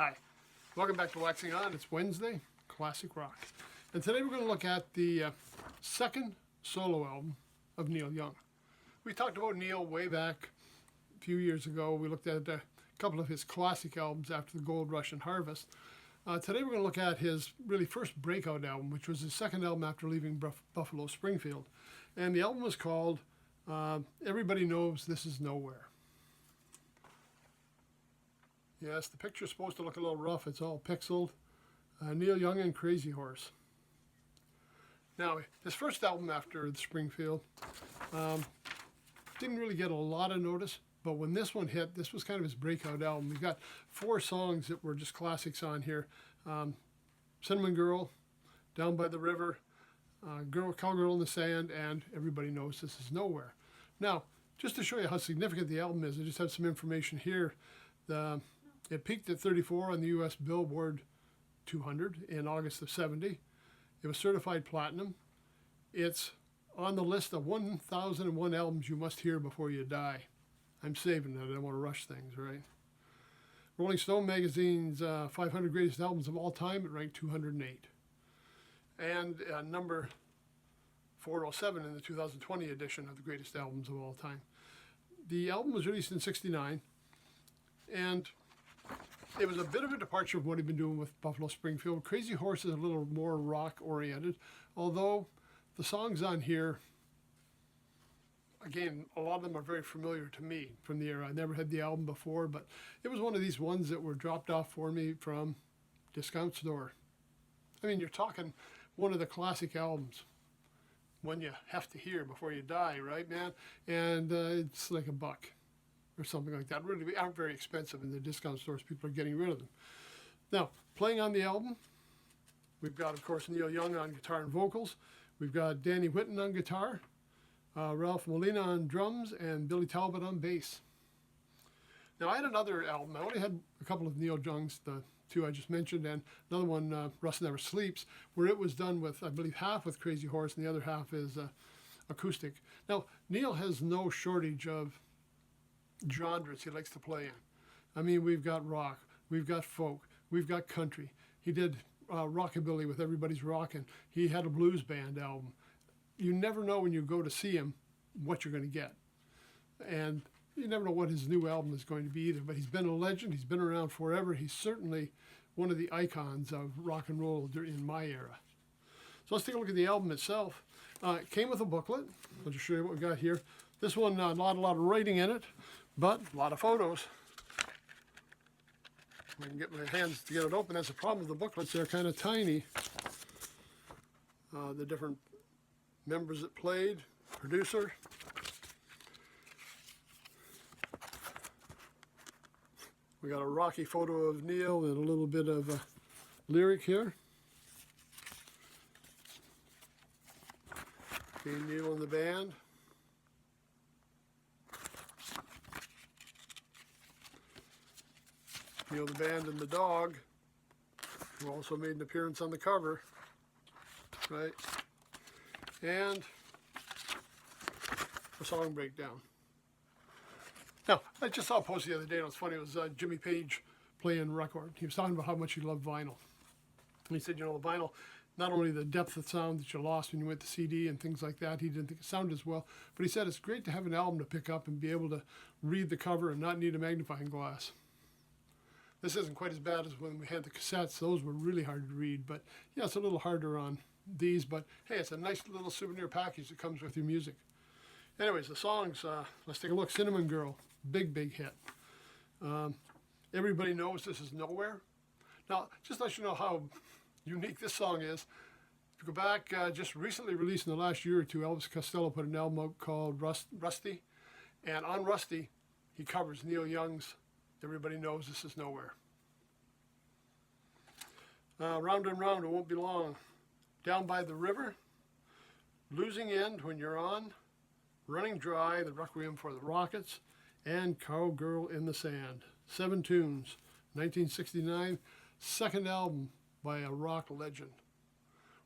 Hi, welcome back to Waxing On. It's Wednesday, Classic Rock. And today we're going to look at the second solo album of Neil Young. We talked about Neil way back a few years ago. We looked at a couple of his classic albums after the Gold Rush and Harvest. Today we're going to look at his really first breakout album, which was his second album after leaving Buffalo Springfield. And the album was called Everybody Knows This Is Nowhere. Yes, the picture's supposed to look a little rough. It's all pixeled. Neil Young and Crazy Horse. Now, his first album after the Springfield didn't really get a lot of notice, but when this one hit, this was kind of his breakout album. We've got 4 songs that were just classics on here. Cinnamon Girl, Down by the River, Cowgirl in the Sand, and Everybody Knows This Is Nowhere. Now, just to show you how significant the album is, I just have some information here. It peaked at 34 on the U.S. Billboard 200 in August of 70. It was certified platinum. It's on the list of 1,001 albums you must hear before you die. I'm saving it. I don't want to rush things, right? Rolling Stone magazine's 500 greatest albums of all time, it ranked 208. And number 407 in the 2020 edition of the greatest albums of all time. The album was released in '69, and it was a bit of a departure from what he'd been doing with Buffalo Springfield. Crazy Horse is a little more rock-oriented, although the songs on here, again, a lot of them are very familiar to me from the era. I never had the album before, but it was one of these ones that were dropped off for me from discount store. I mean, you're talking one of the classic albums, one you have to hear before you die, right, man? And it's like $1 or something like that. Really aren't very expensive in the discount stores. People are getting rid of them. Now, playing on the album, we've got, of course, Neil Young on guitar and vocals. We've got Danny Whitten on guitar, Ralph Molina on drums, and Billy Talbot on bass. Now, I had another album. I only had a couple of Neil Young's, the 2 I just mentioned, and another one, Rust Never Sleeps, where it was done with, I believe, half with Crazy Horse, and the other half is acoustic. Now, Neil has no shortage of genres he likes to play in. I mean, we've got rock, we've got folk, we've got country. He did rockabilly with Everybody's Rockin'. He had a blues band album. You never know when you go to see him what you're going to get. And you never know what his new album is going to be either. But he's been a legend. He's been around forever. He's certainly one of the icons of rock and roll in my era. So let's take a look at the album itself. It came with a booklet. I'll just show you what we've got here. This one, not a lot of writing in it, but a lot of photos. I can get my hands to get it open. That's the problem with the booklets. They're kind of tiny. The different members that played, producer. We got a rocky photo of Neil and a little bit of lyric here. Okay, Neil and the band. Neil the band and the dog, who also made an appearance on the cover, right? And a song breakdown. Now, I just saw a post the other day, and it was funny. It was Jimmy Page playing record. He was talking about how much he loved vinyl. And he said, you know, the vinyl, not only the depth of sound that you lost when you went to CD and things like that, he didn't think it sounded as well, but he said it's great to have an album to pick up and be able to read the cover and not need a magnifying glass. This isn't quite as bad as when we had the cassettes. Those were really hard to read, but yeah, it's a little harder on these, but hey, it's a nice little souvenir package that comes with your music. Anyways, the songs, let's take a look. Cinnamon Girl, big hit. Everybody Knows This Is Nowhere. Now, just to let you know how unique this song is, if you go back, just recently released in the last year or two, Elvis Costello put an album out called Rusty, and on Rusty, he covers Neil Young's Everybody Knows This Is Nowhere. Round and Round, It Won't Be Long. Down by the River. Losing End, When You're On. Running Dry, The Requiem for the Rockets. And Cowgirl in the Sand. 7 tunes. 1969. Second album by a rock legend.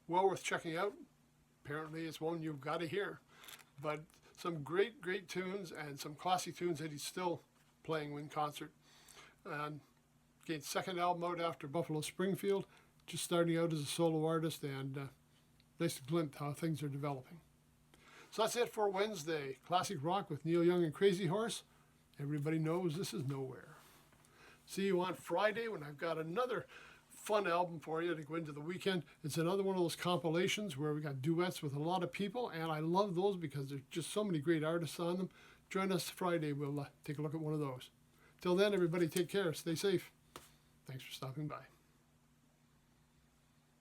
Well worth checking out. Apparently it's one you've got to hear. But some great tunes and some classic tunes that he's still playing in concert. And Again, second album out after Buffalo Springfield, just starting out as a solo artist, and nice to glimpse how things are developing. So that's it for Wednesday. Classic rock with Neil Young and Crazy Horse. Everybody knows this is nowhere. See you on Friday when I've got another fun album for you to go into the weekend. It's another one of those compilations where we got duets with a lot of people, and I love those because there's just so many great artists on them. Join us Friday. We'll take a look at one of those. Till then, everybody take care. Stay safe. Thanks for stopping by.